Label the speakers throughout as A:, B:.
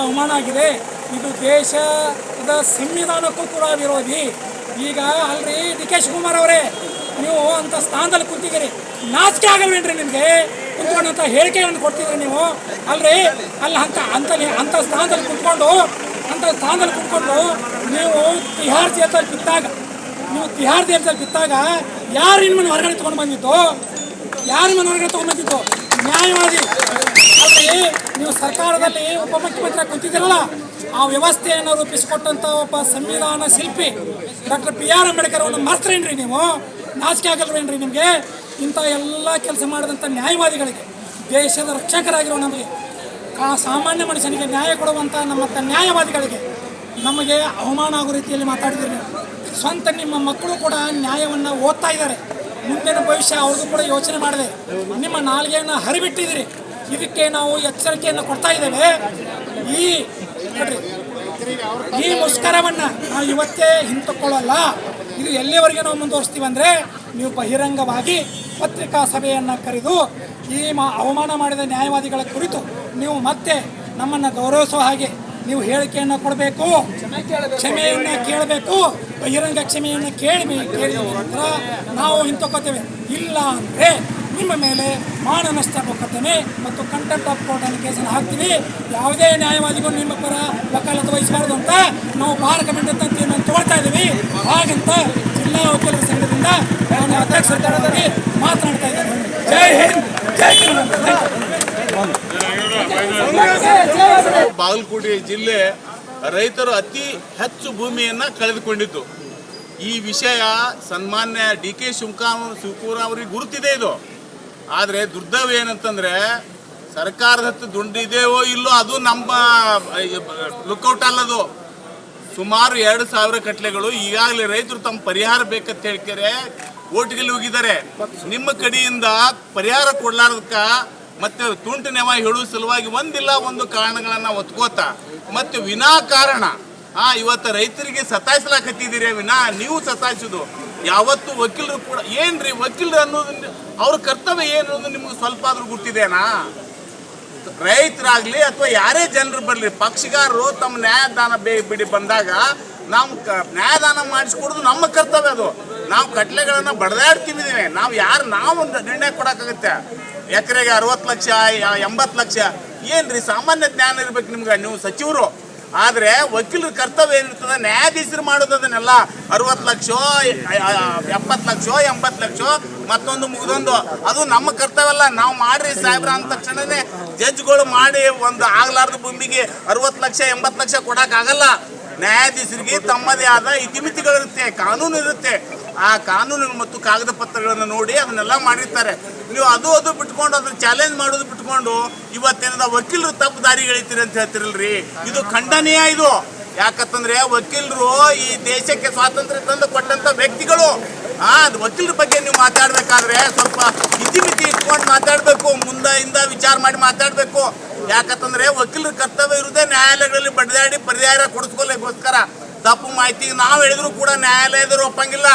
A: ಅವಮಾನ ಆಗಿದೆ. ಇದು ದೇಶದ ಸಂವಿಧಾನಕ್ಕೂ ಕೂಡ ವಿರೋಧಿ. ಈಗ ಅಲ್ರಿ ಡಿ ಕೆ ಶಿವಕುಮಾರ್ ಅವರೇ, ನೀವು ಅಂಥ ಸ್ಥಾನದಲ್ಲಿ ಕುಂತಿದ್ದೀರಿ, ನಾಚಿಕೆ ಆಗಲ್ವೇನ್ರಿ ನಿಮಗೆ? ಕುಂತ್ಕೊಂಡಂಥ ಹೇಳಿಕೆಗಳನ್ನು ಕೊಡ್ತಿದ್ರಿ ನೀವು ಅಲ್ರಿ. ಅಲ್ಲಿ ಅಂಥ ಸ್ಥಾನದಲ್ಲಿ ಕುಂತ್ಕೊಂಡು ನೀವು ತಿಹಾರ್ ಜೈಲಲ್ಲಿ ಬಿದ್ದಾಗ ಯಾರು ನಿಮ್ಮನ್ನು ಹೊರಗಡೆ ತೊಗೊಂಡು ಬಂದಿತ್ತು? ನ್ಯಾಯವಾದಿ ಅಲ್ರಿ. ನೀವು ಸರ್ಕಾರದಲ್ಲಿ ಉಪಮುಖ್ಯಮಂತ್ರಿ ಕುಂತಿದ್ದೀರಲ್ಲ, ಆ ವ್ಯವಸ್ಥೆಯನ್ನು ರೂಪಿಸಿಕೊಟ್ಟಂಥ ಒಬ್ಬ ಸಂವಿಧಾನ ಶಿಲ್ಪಿ ಡಾಕ್ಟರ್ BR ಅಂಬೇಡ್ಕರ್ ಅವರನ್ನು ಮರ್ತರೇನ್ರಿ ನೀವು? ನಾಚಿಕೆ ಆಗಲ್ವೇನ್ರಿ ನಿಮಗೆ? ಇಂಥ ಎಲ್ಲ ಕೆಲಸ ಮಾಡಿದಂಥ ನ್ಯಾಯವಾದಿಗಳಿಗೆ, ದೇಶದ ರಕ್ಷಕರಾಗಿರೋ ನಮಗೆ, ಸಾಮಾನ್ಯ ಮನುಷ್ಯನಿಗೆ ನ್ಯಾಯ ಕೊಡುವಂಥ ನಮ್ಮ ನ್ಯಾಯವಾದಿಗಳಿಗೆ ನಮಗೆ ಅವಮಾನ ಆಗೋ ರೀತಿಯಲ್ಲಿ ಮಾತಾಡಿದ್ರಿ ನೀವು. ಸ್ವಂತ ನಿಮ್ಮ ಮಕ್ಕಳು ಕೂಡ ನ್ಯಾಯವನ್ನು ಓದ್ತಾ ಇದ್ದಾರೆ. ಮುಂದಿನ ಭವಿಷ್ಯ ಅವ್ರಿಗೂ ಕೂಡ ಯೋಚನೆ ಮಾಡಿದೆ. ನಿಮ್ಮ ನಾಲಿಗೆಯನ್ನು ಹರಿಬಿಟ್ಟಿದ್ದೀರಿ. ಇದಕ್ಕೆ ನಾವು ಎಚ್ಚರಿಕೆಯನ್ನು ಕೊಡ್ತಾ ಇದ್ದೇವೆ. ಈ ಮುಷ್ಕರವನ್ನು ನಾವು ಇವತ್ತೇ ಹಿಂತುಕೊಳ್ಳಲ್ಲ. ಇದು ಎಲ್ಲಿವರೆಗೆ ನಾವು ಮುಂದುವರಿಸ್ತೀವಿ ಅಂದರೆ, ನೀವು ಬಹಿರಂಗವಾಗಿ ಪತ್ರಿಕಾ ಸಭೆಯನ್ನು ಕರೆದು ಈ ಅವಮಾನ ಮಾಡಿದ ನ್ಯಾಯವಾದಿಗಳ ಕುರಿತು ನೀವು ಮತ್ತೆ ನಮ್ಮನ್ನು ಗೌರವಿಸುವ ಹಾಗೆ ನೀವು ಹೇಳಿಕೆಯನ್ನು ಕೊಡಬೇಕು, ಕ್ಷಮೆಯನ್ನು ಕೇಳಬೇಕು. ಬಹಿರಂಗ ಕ್ಷಮೆಯನ್ನು ಕೇಳಿದ ನಂತರ ನಾವು ಹಿಂತುಕೊಳ್ತೇವೆ. ಇಲ್ಲ ಅಂದರೆ ನಿಮ್ಮ ಮೇಲೆ ಮಾನನಷ್ಟ ಮೊಕದ್ದಮೆ ಮತ್ತು ಕಂಟೆಂಪ್ಟ್ ಆಫ್ ಕೋರ್ಟ್ ಅನ್ನು ಕೇಸನ್ನು ಹಾಕ್ತೀವಿ. ಯಾವುದೇ ನ್ಯಾಯವಾದಿಗಳು ನಿಮ್ಮ ಪರ ವಕಾಲತ್ತು ವಹಿಸಬಾರ್ದು ಅಂತ ನಾವು ಬಾರ್ ಕಮಿಟಿ ಅಂತ ತೀರ್ಮಾನ ತಗೊಳ್ತಾ ಇದ್ದೀವಿ. ಹಾಗಂತ ಜಿಲ್ಲಾ ವಕೀಲರ ಸಂಘದಿಂದ ನಾನು ಅಧ್ಯಕ್ಷರಾಗಿ ಮಾತನಾಡ್ತಾ ಇದ್ದೇನೆ. ಜೈ ಹಿಂದ್, ಜೈ
B: ಬಾಗಲಕೋಟೆ ಜಿಲ್ಲೆ ರೈತರು ಅತಿ ಹೆಚ್ಚು ಭೂಮಿಯನ್ನು ಕಳೆದುಕೊಂಡಿದ್ದು. ಈ ವಿಷಯ ಸನ್ಮಾನ್ಯ ಡಿ ಕೆ ಶಿವಕುಮಾರ್ ಅವರಿಗೆ ಗುರುತಿದೆ ಇದು. ಆದರೆ ದುರ್ದೈವ ಏನಂತಂದರೆ, ಸರ್ಕಾರದ ಹತ್ತು ದುಡ್ಡಿದೆಯೋ ಇಲ್ಲೋ ಅದು ನಮ್ಮ ಲುಕ್ಔಟ್ ಅಲ್ಲದು. ಸುಮಾರು 2,000 ಕಟ್ಲೆಗಳು ಈಗಾಗಲೇ ರೈತರು ತಮ್ಮ ಪರಿಹಾರ ಬೇಕಂತ ಹೇಳ್ತಾರೆ ಓಟ್ಗೆ ಹೋಗಿದ್ದಾರೆ. ನಿಮ್ಮ ಕಡೆಯಿಂದ ಪರಿಹಾರ ಕೊಡ್ಲಾರ್ದಕ್ಕೆ ಮತ್ತು ತುಂಟು ನೆವ ಹೇಳುವ ಸಲುವಾಗಿ ಒಂದು ಕಾರಣಗಳನ್ನು ಒತ್ಕೋತಾ ಮತ್ತು ವಿನಾಕಾರಣ ಇವತ್ತು ರೈತರಿಗೆ ಸತಾಯಿಸ್ಲಾಕತ್ತಿದ್ದೀರಿ. ನೀವು ಸತಾಯಿಸೋದು ಯಾವತ್ತು ವಕೀಲರು ಕೂಡ ಏನ್ರಿ ವಕೀಲರು ಅನ್ನೋದು ಅವ್ರ ಕರ್ತವ್ಯ ಏನು ಅನ್ನೋದು ನಿಮ್ಗೆ ಸ್ವಲ್ಪ ಆದ್ರೂ ಗೊತ್ತಿದೆನಾ? ರೈತರಾಗ್ಲಿ ಅಥವಾ ಯಾರೇ ಜನರು ಬರಲಿ, ಪಕ್ಷಗಾರರು ತಮ್ಮ ನ್ಯಾಯದಾನ ಬಿಡಿ ಬಂದಾಗ ನಾವು ನ್ಯಾಯದಾನ ಮಾಡಿಸ್ಕೊಡೋದು ನಮ್ಮ ಕರ್ತವ್ಯ. ಅದು ನಾವು ಕಟ್ಲೆಗಳನ್ನು ಬಡದಾಡ್ತೀವಿ. ನಾವು ನಿರ್ಣಯ ಕೊಡೋಕ್ಕಾಗುತ್ತೆ. ಎಕರೆಗೆ 60 ಲಕ್ಷ 80 ಲಕ್ಷ ಏನ್ರಿ ಸಾಮಾನ್ಯ ಜ್ಞಾನ ಇರ್ಬೇಕು ನಿಮ್ಗೆ. ನೀವು ಸಚಿವರು ಆದರೆ ವಕೀಲರ ಕರ್ತವ್ಯ ಏನಿರ್ತದೆ, ನ್ಯಾಯಾಧೀಶರು ಮಾಡೋದು ಅದನ್ನೆಲ್ಲ 60 ಲಕ್ಷ 70 ಲಕ್ಷ 80 ಲಕ್ಷ ಮತ್ತೊಂದು ಮುಗಿದೊಂದು ಅದು ನಮ್ಮ ಕರ್ತವ್ಯ ಅಲ್ಲ. ನಾವು ಮಾಡ್ರಿ ಸಾಹೇಬ್ರ ಅಂದ ತಕ್ಷಣನೇ ಜಡ್ಜ್ಗಳು ಮಾಡಿ ಒಂದು ಆಗ್ಲಾರ್ದ ಭೂಮಿಗೆ 60 ಲಕ್ಷ 80 ಲಕ್ಷ ಕೊಡೋಕ್ಕಾಗಲ್ಲ. ನ್ಯಾಯಾಧೀಶರಿಗೆ ತಮ್ಮದೇ ಆದ ಇತಿಮಿತಿಗಳಿರುತ್ತೆ, ಕಾನೂನು ಇರುತ್ತೆ. ಆ ಕಾನೂನು ಮತ್ತು ಕಾಗದ ಪತ್ರಗಳನ್ನು ನೋಡಿ ಅದನ್ನೆಲ್ಲ ಮಾಡಿರ್ತಾರೆ. ನೀವು ಅದು ಬಿಟ್ಕೊಂಡು ಅದನ್ನ ಚಾಲೆಂಜ್ ಮಾಡೋದು ಬಿಟ್ಕೊಂಡು ಇವತ್ತೇನದ ವಕೀಲರು ತಪ್ಪು ದಾರಿಗಳಿತೀರಿ ಅಂತ ಹೇಳ್ತಿರಲ್ರಿ, ಇದು ಖಂಡನೀಯ. ಇದು ಯಾಕಂತಂದ್ರೆ ವಕೀಲರು ಈ ದೇಶಕ್ಕೆ ಸ್ವಾತಂತ್ರ್ಯ ತಂದು ಕೊಟ್ಟಂತ ವ್ಯಕ್ತಿಗಳು. ವಕೀಲರ ಬಗ್ಗೆ ನೀವು ಮಾತಾಡ್ಬೇಕಾದ್ರೆ ಸ್ವಲ್ಪ ಇತಿಮಿತಿ ಇಟ್ಕೊಂಡು ಮಾತಾಡಬೇಕು, ಮುಂದಿಂದ ವಿಚಾರ ಮಾಡಿ ಮಾತಾಡಬೇಕು. ಯಾಕಂತಂದ್ರೆ ವಕೀಲರ ಕರ್ತವ್ಯ ಇರುವುದೇ ನ್ಯಾಯಾಲಯಗಳಲ್ಲಿ ಬಡಿದಾಡಿ ಪರಿಹಾರ ಕೊಡಿಸ್ಕೊಳ್ಳೋಕ್ಕೋಸ್ಕರ. ತಪ್ಪು ಮಾಹಿತಿ ನಾವು ಹೇಳಿದ್ರು ಕೂಡ ನ್ಯಾಯಾಲಯದವರು ಒಪ್ಪಂಗಿಲ್ಲ.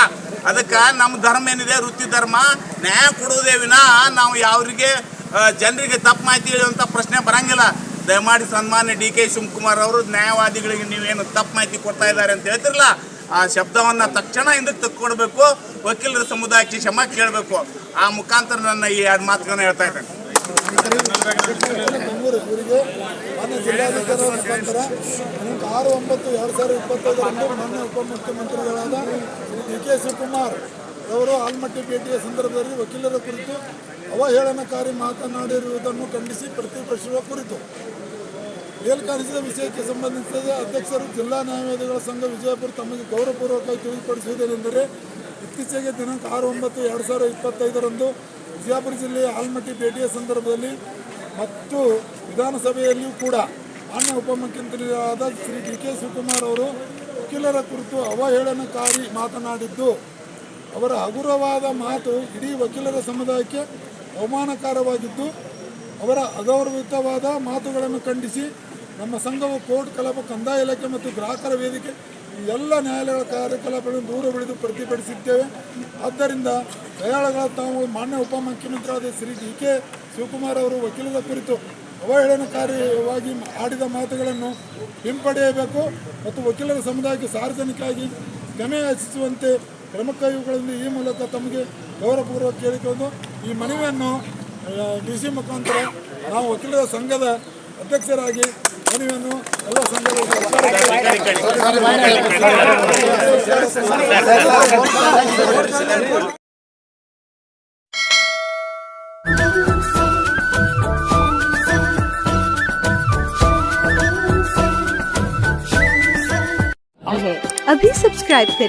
B: ಅದಕ್ಕೆ ನಮ್ಮ ಧರ್ಮ ಏನಿದೆ, ವೃತ್ತಿ ಧರ್ಮ, ನ್ಯಾಯ ಕೊಡುವುದೇ ವಿನಾ ನಾವು ಯಾವ್ರಿಗೆ ಜನರಿಗೆ ತಪ್ಪು ಮಾಹಿತಿ ಹೇಳುವಂಥ ಪ್ರಶ್ನೆ ಬರಂಗಿಲ್ಲ. ದಯಮಾಡಿ ಸನ್ಮಾನ್ಯ ಡಿ ಕೆ ಶಿವಕುಮಾರ್ ಅವರು ನ್ಯಾಯವಾದಿಗಳಿಗೆ ನೀವೇನು ತಪ್ಪು ಮಾಹಿತಿ ಕೊಡ್ತಾ ಇದ್ದಾರೆ ಅಂತ ಹೇಳ್ತಿರಲ್ಲ, ಆ ಶಬ್ದವನ್ನು ತಕ್ಷಣ ಹಿಂದಕ್ಕೆ ತಕ್ಕೊಡ್ಬೇಕು. ವಕೀಲರ ಸಮುದಾಯಕ್ಕೆ ಕ್ಷಮೆ ಕೇಳಬೇಕು. ಆ ಮುಖಾಂತರ ನನ್ನ ಈ 2 ಮಾತುಗಳನ್ನು ಹೇಳ್ತಾ ಇದ್ದೇನೆ.
C: ಇವರಿಗೆ ಮಾನ್ಯ ಜಿಲ್ಲಾಧಿಕಾರಿ ಮುಖಾಂತರ 6/9/2025 ಮಾನ್ಯ ಉಪಮುಖ್ಯಮಂತ್ರಿಗಳಾದ ಶ್ರೀ ಡಿ ಕೆ ಶಿವಕುಮಾರ್ ಅವರು ಆಲ್ಮಟ್ಟಿ ಭೇಟಿಯ ಸಂದರ್ಭದಲ್ಲಿ ವಕೀಲರ ಕುರಿತು ಅವಹೇಳನಕಾರಿ ಮಾತನಾಡಿರುವುದನ್ನು ಖಂಡಿಸಿ ಪ್ರತಿಭಟಿಸುವ ಕುರಿತು ಮೇಲ್ಕಾಣಿಸಿದ ವಿಷಯಕ್ಕೆ ಸಂಬಂಧಿಸಿದ ಅಧ್ಯಕ್ಷರು ಜಿಲ್ಲಾ ನ್ಯಾಯವಾದಿಗಳ ಸಂಘ ವಿಜಯಪುರ ತಮಗೆ ಗೌರವಪೂರ್ವಕವಾಗಿ ತಿಳಿಪಡಿಸುವುದೇನೆಂದರೆ, ಇತ್ತೀಚೆಗೆ ದಿನಾಂಕ 6/9/2025 ವಿಜಯಪುರ ಜಿಲ್ಲೆಯ ಆಲ್ಮಟ್ಟಿ ಭೇಟಿಯ ಸಂದರ್ಭದಲ್ಲಿ ಮತ್ತು ವಿಧಾನಸಭೆಯಲ್ಲಿಯೂ ಕೂಡ ಮಾನ್ಯ ಉಪಮುಖ್ಯಮಂತ್ರಿಯಾದ ಶ್ರೀ ಡಿ ಕೆ ಶಿವಕುಮಾರ್ ಅವರು ವಕೀಲರ ಕುರಿತು ಅವಹೇಳನಕಾರಿ ಮಾತನಾಡಿದ್ದು, ಅವರ ಹಗುರವಾದ ಮಾತು ಇಡೀ ವಕೀಲರ ಸಮುದಾಯಕ್ಕೆ ಅವಮಾನಕರವಾಗಿದ್ದು, ಅವರ ಅಗೌರವಯುತವಾದ ಮಾತುಗಳನ್ನು ಖಂಡಿಸಿ ನಮ್ಮ ಸಂಘವು ಕೋರ್ಟ್ ಕಲಾಪ, ಕಂದಾಯ ಇಲಾಖೆ ಮತ್ತು ಗ್ರಾಹಕರ ವೇದಿಕೆ ಎಲ್ಲ ನ್ಯಾಯಾಲಯಗಳ ಕಾರ್ಯಕಲಾಪಗಳನ್ನು ದೂರ ಉಳಿದು ಪ್ರತಿಭಟಿಸಿದ್ದೇವೆ. ಆದ್ದರಿಂದ ದಯಾಳಗಳ ತಾವು ಮಾನ್ಯ ಉಪಮುಖ್ಯಮಂತ್ರಿಯಾದ ಶ್ರೀ ಡಿ ಕೆ ಶಿವಕುಮಾರ್ ಅವರು ವಕೀಲರ ಕುರಿತು ಅವಹೇಳನಕಾರಿಯಾಗಿ ಆಡಿದ ಮಾತುಗಳನ್ನು ಹಿಂಪಡೆಯಬೇಕು ಮತ್ತು ವಕೀಲರ ಸಮುದಾಯಕ್ಕೆ ಸಾರ್ವಜನಿಕವಾಗಿ ಕ್ಷಮೆ ಯಾಚಿಸುವಂತೆ ಕ್ರಮ ಕೈಗೊಳ್ಳುವುದು ಈ ಮೂಲಕ ತಮಗೆ ಗೌರವಪೂರ್ವಕ ಕೇಳಿಕೊಂಡು ಈ ಮನವಿಯನ್ನು DC ಮುಖಾಂತರ ನಾವು ವಕೀಲರ ಸಂಘದ ಅಧ್ಯಕ್ಷರಾಗಿ ಮನವಿಯನ್ನು ಎಲ್ಲ ಸಂಘದ
D: अभी सब्सक्राइब करें।